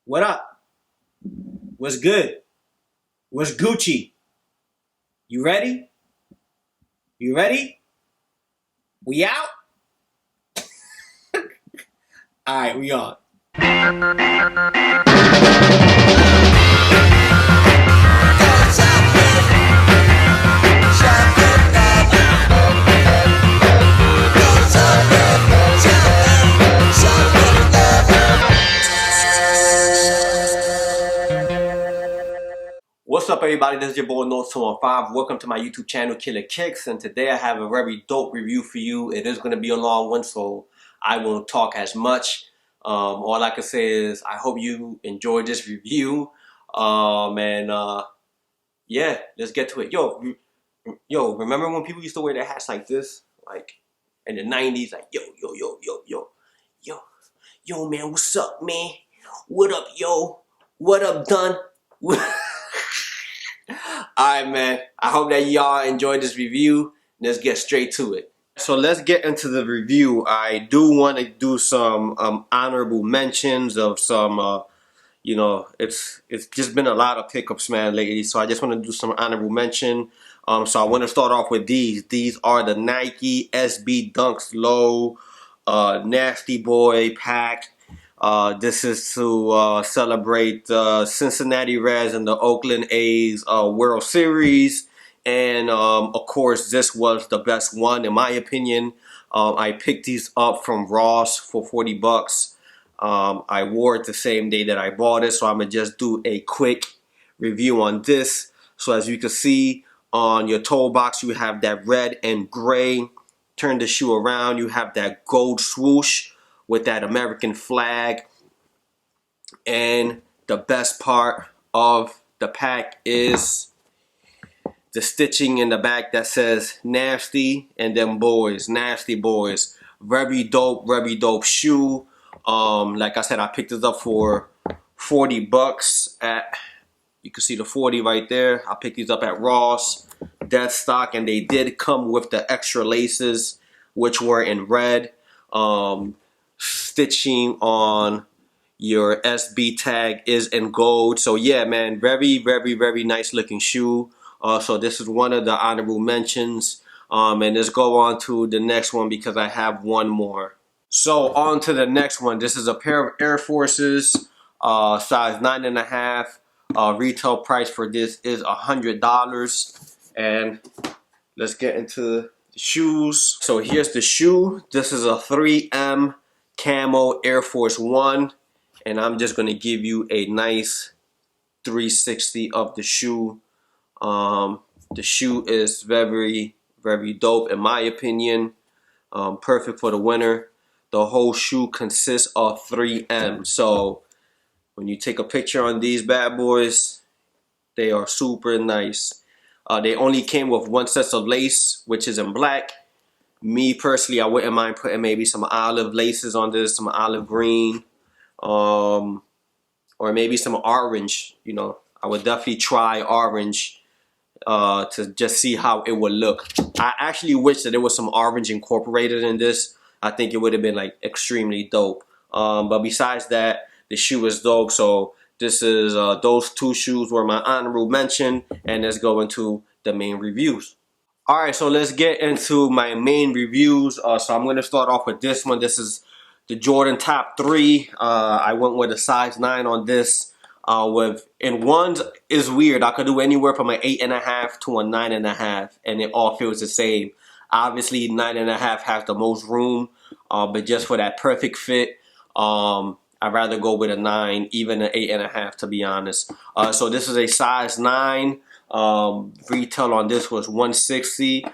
What up? What's good? What's Gucci? You ready? You ready? We out? Alright, we on. What's up, everybody? This is your boy North 215. Welcome to my YouTube channel, Killer Kicks, and today I have a very dope review for you. It is going to be a long one, so I won't talk as much. All I can say is I hope you enjoyed this review. Yeah, let's get to it. Yo, remember when people used to wear their hats like this, like in the 90s? Like, yo, man, what's up, man? What up, yo? What up, Dun? Alright, man, I hope that y'all enjoyed this review. Let's get straight to it. So let's get into the review. I do want to do some honorable mentions of some, it's just been a lot of pickups, man, lately. So I just want to do some honorable mention. So I want to start off with these. These are the Nike SB Dunks Low Nasty Boy pack. This is to celebrate the Cincinnati Reds and the Oakland A's World Series. And of course, this was the best one in my opinion. I picked these up from Ross for 40 bucks. I wore it the same day that I bought it, so I'm going to just do a quick review on this. So as you can see on your toe box, you have that red and gray. Turn the shoe around, you have that gold swoosh with that American flag. And the best part of the pack is the stitching in the back that says nasty and them boys, nasty boys. Very dope shoe. Like I said, I picked this up for 40 bucks at, you can see the 40 right there. I picked these up at Ross, dead stock, and they did come with the extra laces, which were in red. Stitching on your SB tag is in gold. So yeah, man, very nice looking shoe. So this is one of the honorable mentions. And let's go on to the next one because I have one more. So on to the next one. This is a pair of Air Forces, size 9.5. Retail price for this is $100. And let's get into the shoes. So here's the shoe. This is a 3M Camo Air Force One, and I'm just gonna give you a nice 360 of the shoe. The shoe is very dope in my opinion. Perfect for the winter. The whole shoe consists of 3M. So when you take a picture on these bad boys, they are super nice. They only came with one set of lace, which is in black. Me personally, I wouldn't mind putting maybe some olive laces on this, some olive green, or maybe some orange. You know, I would definitely try orange to just see how it would look. I actually wish that there was some orange incorporated in this. I think it would have been like extremely dope. But besides that, the shoe is dope. So this is those two shoes were my honorable mention, and let's go into the main reviews. Alright, so let's get into my main reviews. So I'm going to start off with this one. This is the Jordan Top 3. I went with a size 9 on this. And ones is weird. I could do anywhere from an 8.5 to a 9.5, and it all feels the same. Obviously, 9.5 has the most room, but just for that perfect fit, I'd rather go with a 9, even an 8.5, to be honest. So this is a size 9. Retail on this was $160.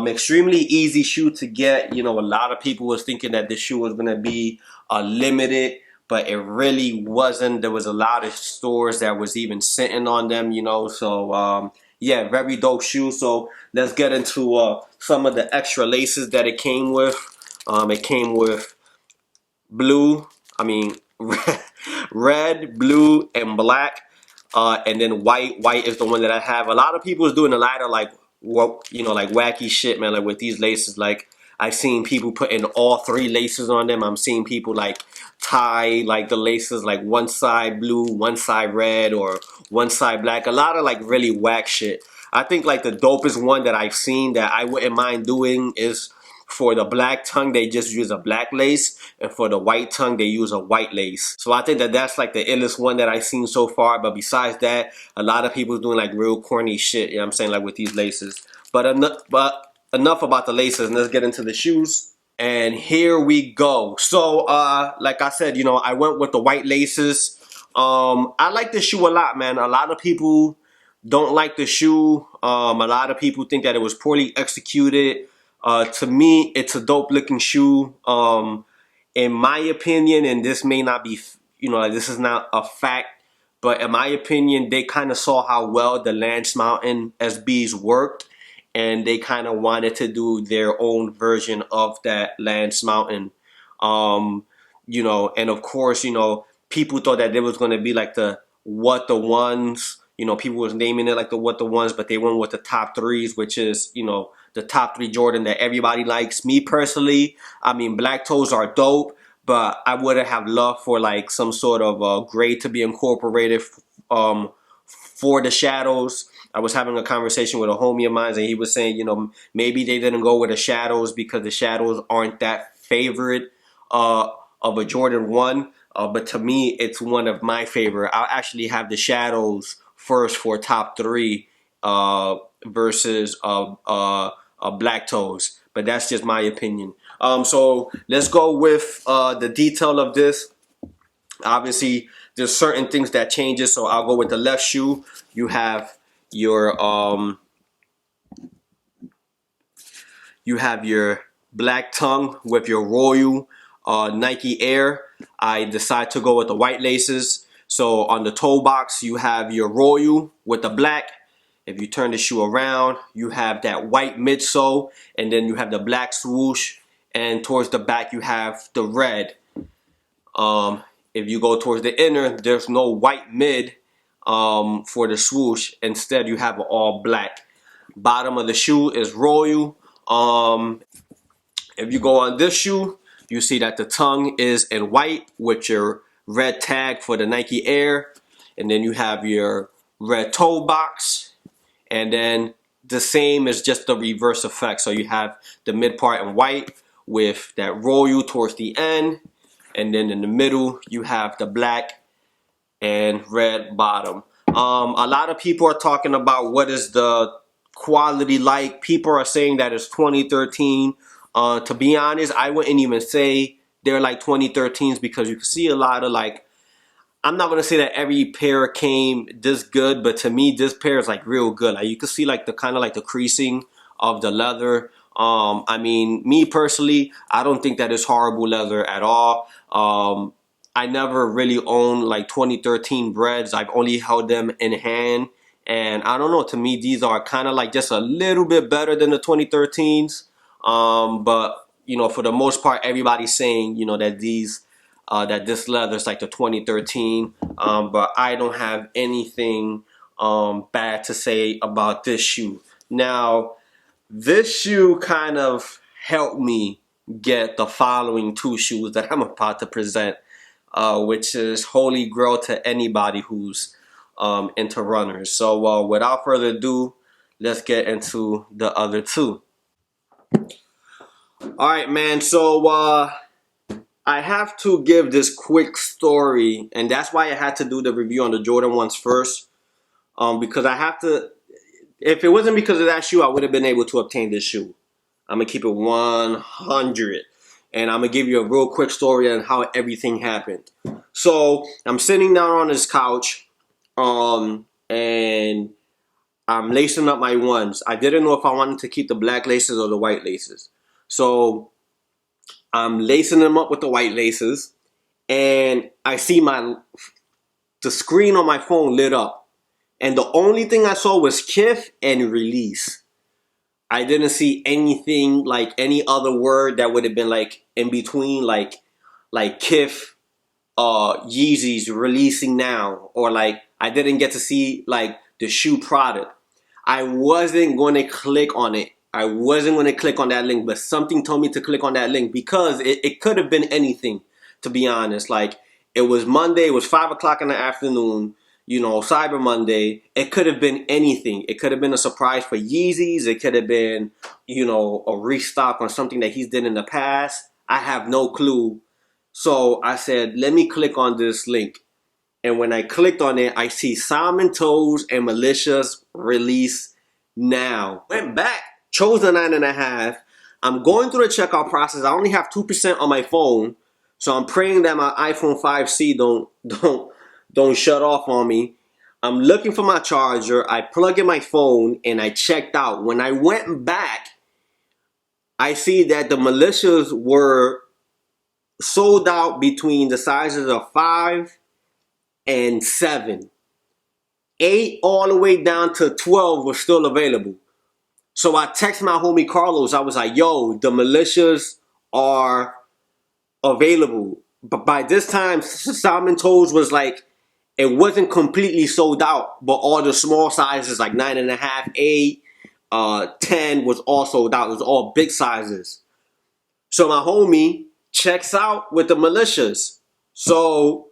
Extremely easy shoe to get. You know, a lot of people was thinking that this shoe was gonna be limited, but it really wasn't. There was a lot of stores that was even sitting on them, you know. So yeah, very dope shoe. So let's get into some of the extra laces that it came with. It came with red, blue, and black. And then white. White is the one that I have. A lot of people is doing a lot of like, like wacky shit, man. Like with these laces, like I've seen people putting all 3 laces on them. I'm seeing people like tie like the laces like one side blue, one side red, or one side black. A lot of like really whack shit. I think like the dopest one that I've seen that I wouldn't mind doing is for the black tongue, they just use a black lace, and for the white tongue, they use a white lace. So I think that that's like the illest one that I've seen so far. But besides that, a lot of people doing like real corny shit, you know what I'm saying, like with these laces. But enough about the laces, and let's get into the shoes. And here we go. So like I said, you know, I went with the white laces. I like this shoe a lot, man. A lot of people don't like the shoe. A lot of people think that it was poorly executed. To me, it's a dope looking shoe. In my opinion, and this may not be, you know, this is not a fact, but in my opinion, they kind of saw how well the Lance Mountain SBs worked, and they kind of wanted to do their own version of that Lance Mountain. You know, and of course, you know, people thought that it was going to be like the What the Ones. You know, people was naming it like the What the Ones, but they went with the top 3s, which is, you know, the top 3 Jordan that everybody likes. Me personally, I mean, black toes are dope, but I would have loved for like some sort of gray to be incorporated for the shadows. I was having a conversation with a homie of mine, and he was saying, you know, maybe they didn't go with the shadows because the shadows aren't that favorite of a Jordan 1. But to me, it's one of my favorite. I'll actually have the shadows first for top 3 versus black toes. But that's just my opinion. So let's go with the detail of this. Obviously, there's certain things that changes. So I'll go with the left shoe. You have your black tongue with your Royal Nike Air. I decide to go with the white laces. So on the toe box, you have your Royal with the black. If you turn the shoe around, you have that white midsole, and then you have the black swoosh, and towards the back you have the red. If you go towards the inner, there's no white mid for the swoosh. Instead, you have all black. Bottom of the shoe is Royal. If you go on this shoe, you see that the tongue is in white with your red tag for the Nike Air, and then you have your red toe box. And then the same is just the reverse effect. So you have the mid part in white with that Royal towards the end. And then in the middle, you have the black and red bottom. A lot of people are talking about what is the quality like. People are saying that it's 2013. To be honest, I wouldn't even say they're like 2013s because you can see a lot of like, I'm not gonna say that every pair came this good, but to me, this pair is like real good. Like you can see like the kind of like the creasing of the leather. I mean, me personally, I don't think that it's horrible leather at all. I never really owned like 2013 breads. I've only held them in hand, and I don't know. To me, these are kind of like just a little bit better than the 2013s. But you know, for the most part, everybody's saying, you know, that these. That this leather is like the 2013, but I don't have anything bad to say about this shoe. Now, this shoe kind of helped me get the following 2 shoes that I'm about to present, which is holy grail to anybody who's into runners. So without further ado, let's get into the other 2. All right, man. So I have to give this quick story, and that's why I had to do the review on the Jordan 1s first, because I have to, if it wasn't because of that shoe, I would have been able to obtain this shoe. I'm going to keep it 100, and I'm going to give you a real quick story on how everything happened. So, I'm sitting down on this couch, and I'm lacing up my 1s. I didn't know if I wanted to keep the black laces or the white laces. So, I'm lacing them up with the white laces, and I see the screen on my phone lit up, and the only thing I saw was Kith and release. I didn't see anything like any other word that would have been like in between, like Kith, Yeezys releasing now, or like I didn't get to see like the shoe product. I wasn't going to click on it I wasn't going to click on that link, but something told me to click on that link because it could have been anything, to be honest. Like, it was Monday, it was 5 o'clock in the afternoon, you know, Cyber Monday. It could have been anything. It could have been a surprise for Yeezys. It could have been, you know, a restock on something that he's did in the past. I have no clue. So I said, let me click on this link. And when I clicked on it, I see Salmon Toes and Militia's release now. Went back, chose the 9.5. I'm going through the checkout process. I only have 2% on my phone. So I'm praying that my iPhone 5C don't shut off on me. I'm looking for my charger. I plug in my phone and I checked out. When I went back, I see that the Militias were sold out between the sizes of 5 and 7. 8 all the way down to 12 was still available. So I texted my homie Carlos. I was like, yo, the Militias are available. But by this time, Salmon Toes was like, it wasn't completely sold out, but all the small sizes like 9.5, 8, 10 was all sold out. It was all big sizes. So my homie checks out with the Militias. So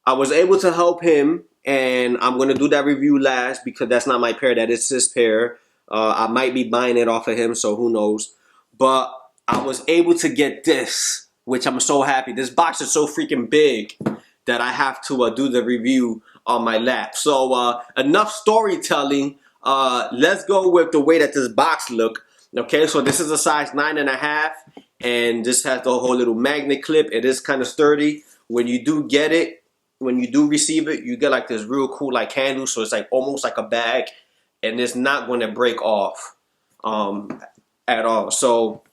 I was able to help him, and I'm going to do that review last because that's not my pair. That is his pair. I might be buying it off of him, so who knows. But I was able to get this, which I'm so happy. This box is so freaking big that I have to do the review on my lap. So enough storytelling. Let's go with the way that this box look. Okay, so this is a size 9.5, and this has the whole little magnet clip. It is kind of sturdy. When you do get it, when you do receive it, you get like this real cool like handle, so it's like almost like a bag, and it's not going to break off at all. So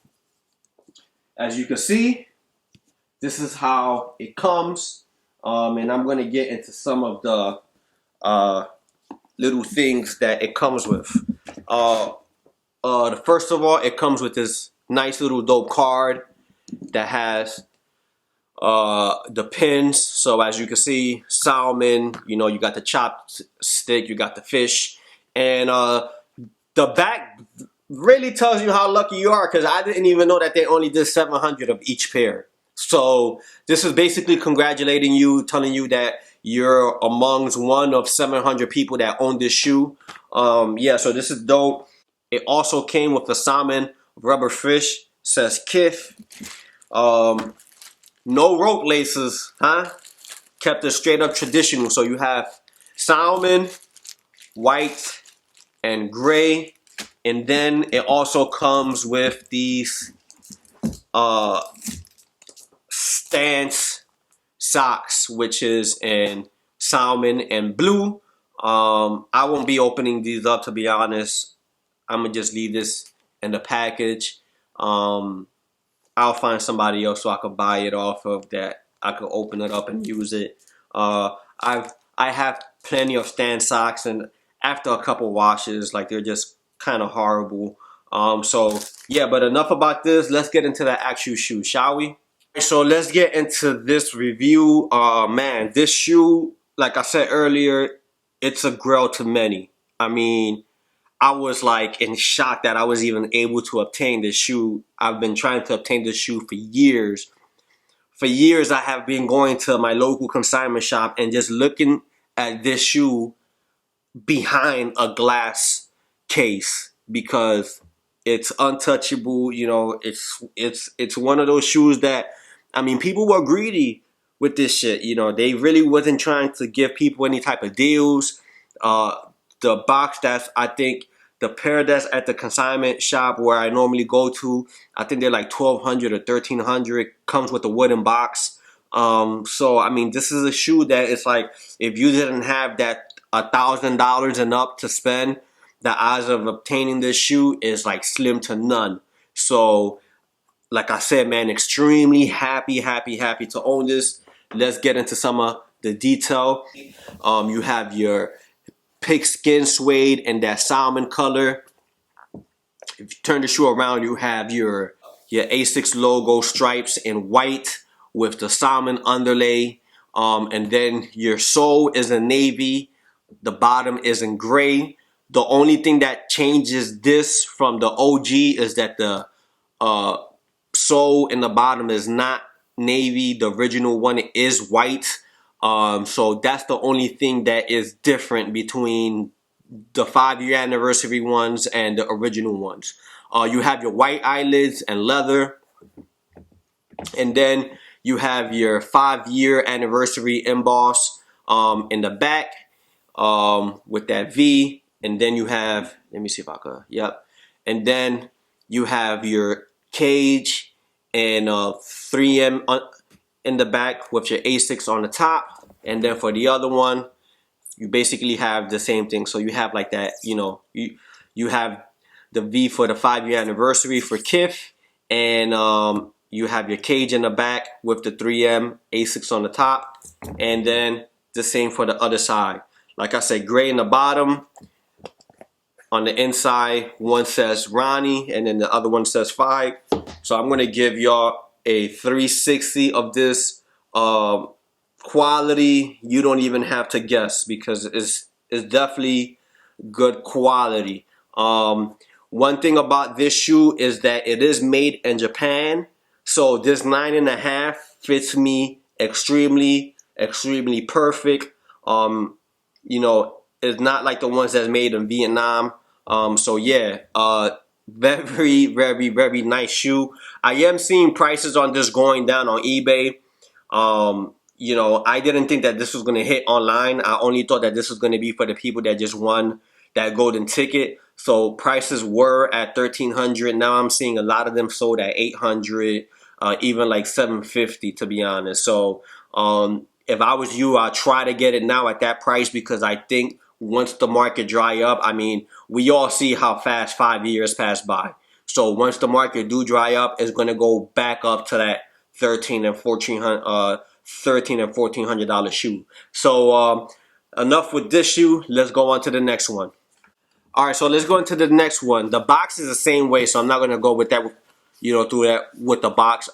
as you can see, this is how it comes, and I'm going to get into some of the little things that it comes with. First of all, it comes with this nice little dope card that has the pins. So as you can see, salmon, you know, you got the chopstick, you got the fish, and the back really tells you how lucky you are, because I didn't even know that they only did 700 of each pair. So this is basically congratulating you, telling you that you're amongst one of 700 people that own this shoe. Yeah, so this is dope. It also came with the salmon rubber fish, says Kith. No rope laces, huh? Kept it straight up traditional. So you have salmon, white, and gray. And then it also comes with these Stance socks, which is in salmon and blue. I won't be opening these up, to be honest. I'm going to just leave this in the package. I'll find somebody else so I could buy it off of that. I could open it up and use it. I have plenty of stand socks, and after a couple washes, like, they're just kind of horrible. So yeah, but enough about this. Let's get into the actual shoe, shall we? So let's get into this review. Man, this shoe, like I said earlier, it's a grail to many. I mean, I was like in shock that I was even able to obtain this shoe. I've been trying to obtain this shoe for years. For years, I have been going to my local consignment shop and just looking at this shoe behind a glass case because it's untouchable. You know, it's one of those shoes that, I mean, people were greedy with this shit. You know, they really wasn't trying to give people any type of deals. The box that's, I think, the pair that's at the consignment shop where I normally go to, I think they're like $1,200 or $1,300. Comes with a wooden box. So I mean, this is a shoe that it's like, if you didn't have that $1,000 and up to spend, the odds of obtaining this shoe is like slim to none. So like I said, man, extremely happy to own this. Let's get into some of the detail. You have your pigskin suede in that salmon color. If you turn the shoe around, you have your Asics logo stripes in white with the salmon underlay. And then your sole is in navy. The bottom is in gray. The only thing that changes this from the OG is that the sole in the bottom is not navy. The original one is white. So that's the only thing that is different between the 5-year anniversary ones and the original ones. You have your white eyelids and leather, and then you have your 5-year anniversary emboss in the back with that V, and then you have, let me see if I could, yep, and then you have your cage and 3M in the back with your Asics on the top, and then for the other one you basically have the same thing. So you have like that, you know, you have the V for the 5-year anniversary for Kith, and you have your cage in the back with the 3M Asics on the top, and then the same for the other side. Like I said, gray in the bottom. On the inside, one says Ronnie, and then the other one says 5. So I'm gonna give y'all a 360 of this quality. You don't even have to guess, because it's definitely good quality. One thing about this shoe is that it is made in Japan, so this 9.5 fits me extremely perfect. You know, it's not like the ones that's made in Vietnam. So yeah, very nice shoe. I am seeing prices on this going down on eBay. You know, I didn't think that this was gonna hit online. I only thought that this was gonna be for the people that just won that golden ticket. So prices were at $1,300. Now I'm seeing a lot of them sold at $800, even like $750, to be honest. So if I was you, I'd try to get it now at that price, because I think once the market dry up, I mean, we all see how fast 5 years pass by. So once the market do dry up, it's gonna go back up to that $1,300 and $1,400 shoe. So enough with this shoe. Let's go on to the next one. All right, so let's go into the next one. The box is the same way, so I'm not gonna go with that, you know, through that with the box.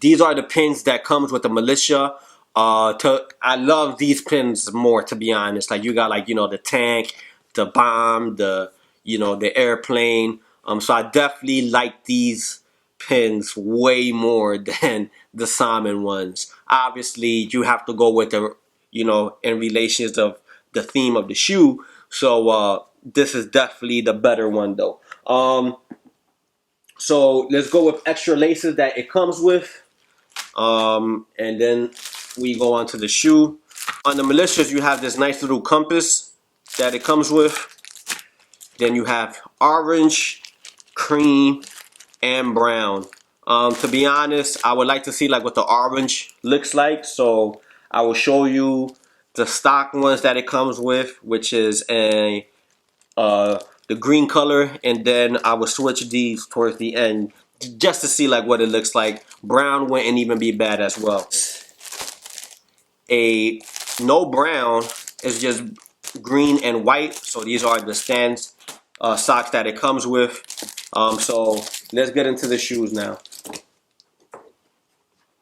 These are the pins that comes with the Militia. I love these pins more, to be honest. Like, you got, like, you know, the tank, the bomb, the, you know, the airplane. So I definitely like these pins way more than the salmon ones. Obviously, you have to go with the, you know, in relations of the theme of the shoe. So this is definitely the better one, though. So let's go with extra laces that it comes with. And then we go on to the shoe. On the Militias, you have this nice little compass that it comes with. Then you have orange, cream, and brown. To be honest, I would like to see like what the orange looks like. So I will show you the stock ones that it comes with, which is a the green color, and then I will switch these towards the end just to see like what it looks like. Brown wouldn't even be bad as well. A no brown is just green and white. So these are the stands socks that it comes with. So let's get into the shoes now.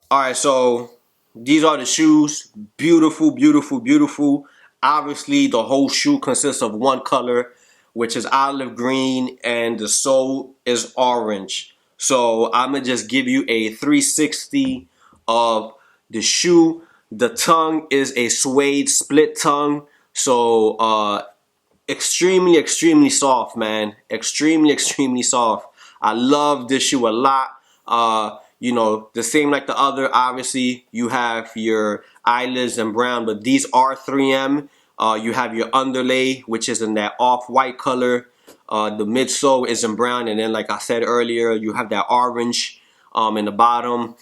All right, so these are the shoes. Beautiful. Obviously, the whole shoe consists of one color, which is olive green, and the sole is orange. So I'm gonna just give you a 360 of the shoe. The tongue is a suede split tongue. So extremely soft, man. Extremely soft. I love this shoe a lot. You know, the same like the other. Obviously, you have your eyelids in brown, but these are 3M. You have your underlay, which is in that off-white color. The midsole is in brown, and then, like I said earlier, you have that orange in the bottom.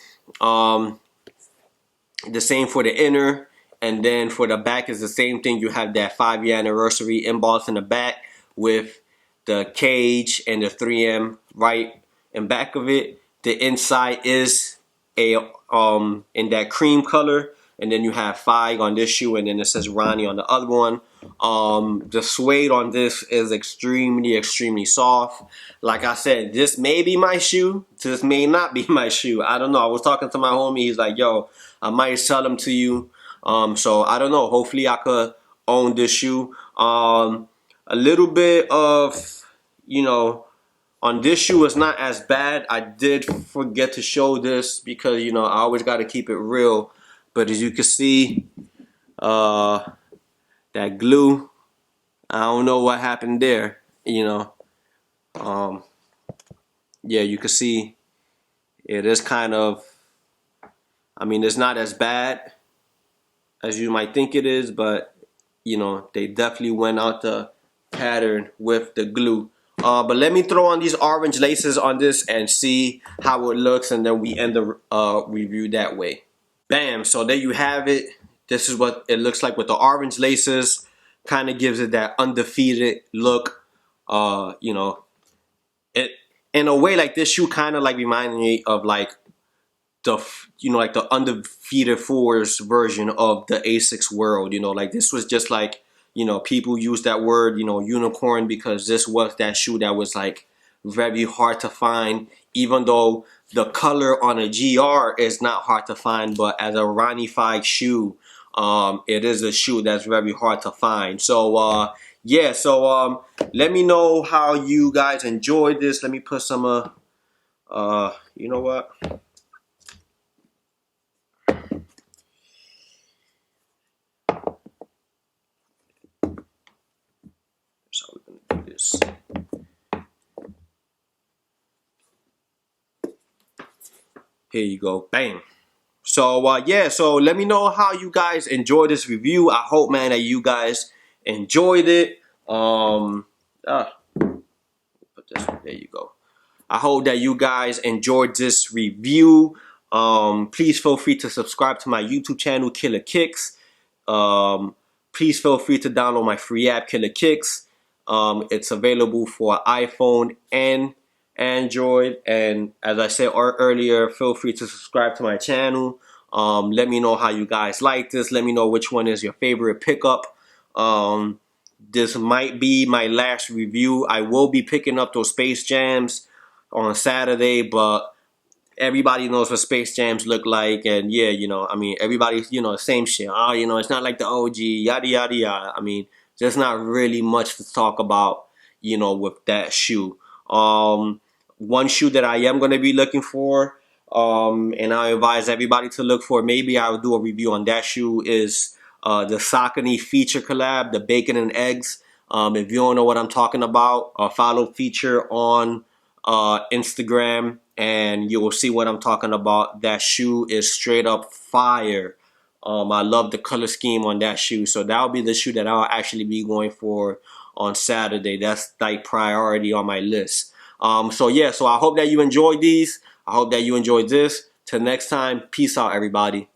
The same for the inner, and then for the back is the same thing. You have that 5-year anniversary embossed in the back with the cage and the 3M right in back of it. The inside is a in that cream color, and then you have 5 on this shoe, and then it says Ronnie on the other one. The suede on this is extremely soft. Like I said, this may be my shoe, this may not be my shoe. I don't know. I was talking to my homie, he's like, yo, I might sell them to you. So I don't know, hopefully I could own this shoe. a little bit of, you know, on this shoe it's not as bad. I did forget to show this because, you know, I always got to keep it real. But as you can see, that glue, I don't know what happened there, you know. Yeah, you can see it is kind of, I mean, it's not as bad as you might think it is, but you know, they definitely went out the pattern with the glue. But let me throw on these orange laces on this and see how it looks, and then we end the review that way. Bam, so there you have it. This is what it looks like with the orange laces. Kind of gives it that undefeated look. You know, it in a way, like this shoe kind of like reminded me of like the, you know, like the undefeated fours version of the Asics world. You know, like this was just like, you know, people use that word, you know, unicorn, because this was that shoe that was like very hard to find, even though the color on a GR is not hard to find, but as a Ronnie-fied shoe, it is a shoe that's very hard to find. So yeah, so let me know how you guys enjoyed this. Let me put some you know what, so we're gonna do this. Here you go, bang. So yeah, so let me know how you guys enjoyed this review. I hope, man, that you guys enjoyed it. Put this, there you go. I hope that you guys enjoyed this review. Please feel free to subscribe to my YouTube channel, Killer Kicks. Please feel free to download my free app, Killer Kicks. It's available for iPhone and Android. And as I said earlier, feel free to subscribe to my channel. Let me know how you guys like this. Let me know which one is your favorite pickup. This might be my last review. I will be picking up those Space Jams on Saturday, but everybody knows what Space Jams look like, and yeah, you know, I mean, everybody, you know, the same shit. Oh, you know, it's not like the OG, yada yada yada. I mean, there's not really much to talk about, you know, with that shoe. One shoe that I am gonna be looking for, and I advise everybody to look for, maybe I'll do a review on that shoe, is the Saucony feature collab, the bacon and eggs. If you don't know what I'm talking about, follow feature on Instagram and you will see what I'm talking about. That shoe is straight up fire. I love the color scheme on that shoe, so that'll be the shoe that I'll actually be going for on Saturday. That's like priority on my list. So yeah, so I hope that you enjoyed these. I hope that you enjoyed this. Till next time, peace out, everybody.